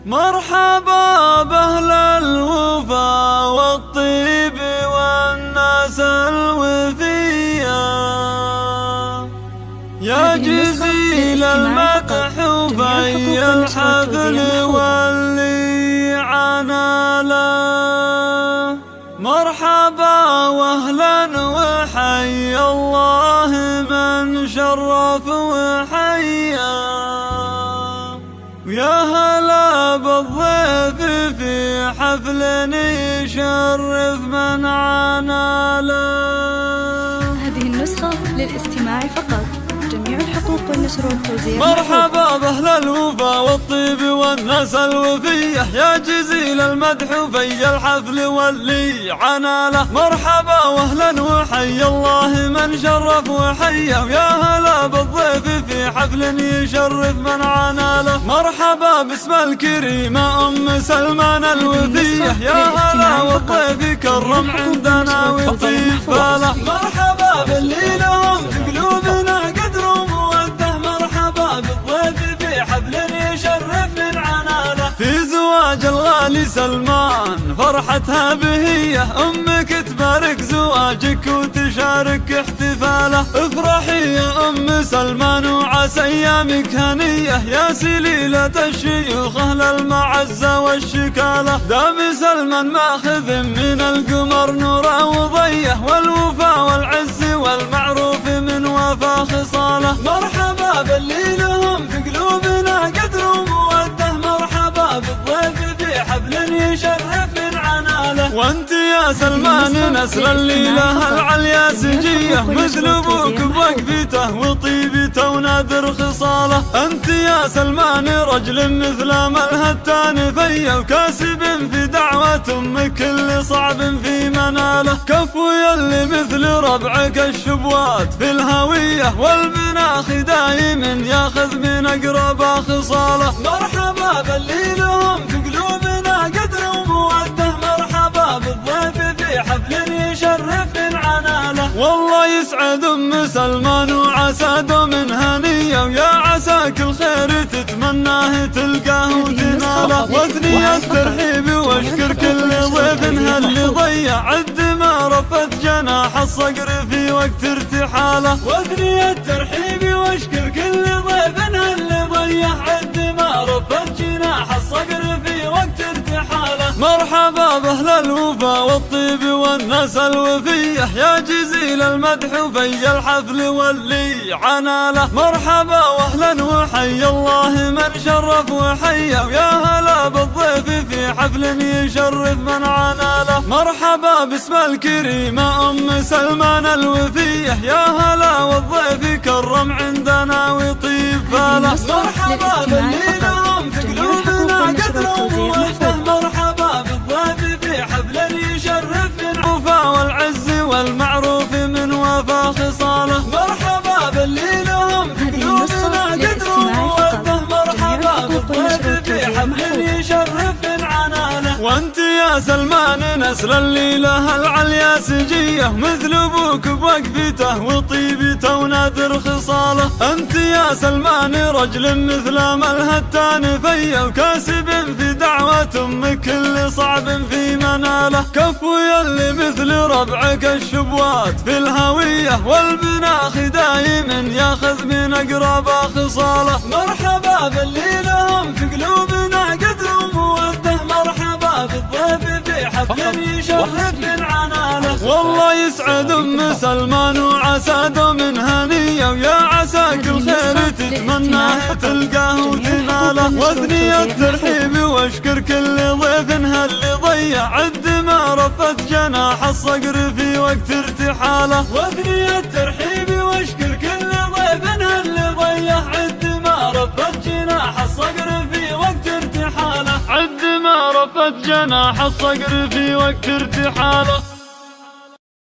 مرحبا بأهل الوفا والطيب والناس الوفية، يا جزيل المدح وفي الحفل واللي عناله. مرحبا واهلا وحي الله من شرف وحيا، ويا هلا بالضيف في حفل يشرف من عناله. هذه النسخة للاستماع فقط، جميع الحقوق والنشر والتوزيع. مرحبا بأهل الوفا والطيب والناس الوفية، يا جزيل المدح في الحفل واللي عناله. مرحبا واهلا وحي الله من شرف وحيا، ويا هلا بالضيف في حفل يشرف من عناله. مرحبا باسم الكريمة أم سلمان الوفية، يا هلا والضيف كرم عندنا ويطيب باله. مرحبا باللي لهم في قلوبنا قدر وموده، مرحبا بالضيف في حفل يشرف من عناله. في زواج الغالي سلمان فرحتها بهية، أمك تبارك زواجك وتشارك احتفاله. افرحي يا أم سلمان وعسى أيامك هنية، يا سليلة الشيوخ أهل المعزة والشكالة. دام سلمان ماخذ من القمر نوره وضيه، والوفا والعز والمعروف من وفا خصاله. مرحبا باللي لهم في قلوبنا قدر وموده، مرحبا بالضيف في حفل يشرف من عناله. وانت يا سلمان نسل الليلة العليا سجية، مثل ابوك بوقفته وطيبته ونادر خصاله. انت يا سلمان رجل مثل ملهتان فيا، وكاسب في دعوة امك كل صعب في مناله. كفو يلي مثل ربعك الشبوات في الهوية، والمناخ دايم ياخذ من اقربه خصاله. مرحبا باللي لهم في قلوبنا قدر وموده، مرحبا بالضيف في حفل يشرف من عناله. والله يسعد ام سلمان وعسى دوم هنيه، ويا عسى كل خير تتمناه تلقاه وتناله. واثني الترحيب واشكر كل ضيف هاللي ضيع عد ما رفت جناح الصقر في وقت ارتحاله. واثني الترحيب واشكر كل ضيف هاللي ضيع عد ما رفت جناح الصقر في وقت ارتحاله. مرحبا بأهل الوفا والطيب والناس الوفية، يا جزيل المدح في الحفل واللي عناله. مرحبا واهلا وحي الله من شرف وحيا، ويا هلا بالضيف في حفل يشرف من عناله. مرحبا باسم الكريمة أم سلمان الوفية، يا هلا والضيف كرم عندنا ويطيب باله. مرحبا باللي لهم في قلوبنا قدر وموده، مرحبا بالضيف في حفل يشرف من الوفا والعز والمعروف من وفا خصاله. مرحبا باللي لهم في قلوبنا قدر وموده، مرحبا بالضيف في حفل يشرف من عناله. وانت يا سلمان نسل الليلة العليا سجية، مثل ابوك بوقفته وطيبته ونادر خصاله. انت يا سلمان رجل مثل ملهتان فيا، وكاسب في دعوة امك كل صعب في مناله. كفو يلي مثل ربعك الشبوات في الهوية، والمناخ دايم ياخذ من اقربه خصاله. مرحبا باللي لهم في قلوبنا قدر وموده، مرحبا بالضيف في حفل يشرف من عناله. والله يسعد ام سلمان وعسى دوم هنيه، ويا عسى كل خير تتمناه تلقاه وتناله. واثني الترحيب واشكر كل ضيف هاللي ضيع عد ما رفت جناح الصقر في وقت ارتحاله. واثني الترحيب واشكر كل ضيف هاللي ضيع عد ما رفت جناح الصقر في وقت ارتحاله. عد ما رفت جناح الصقر في وقت ارتحاله.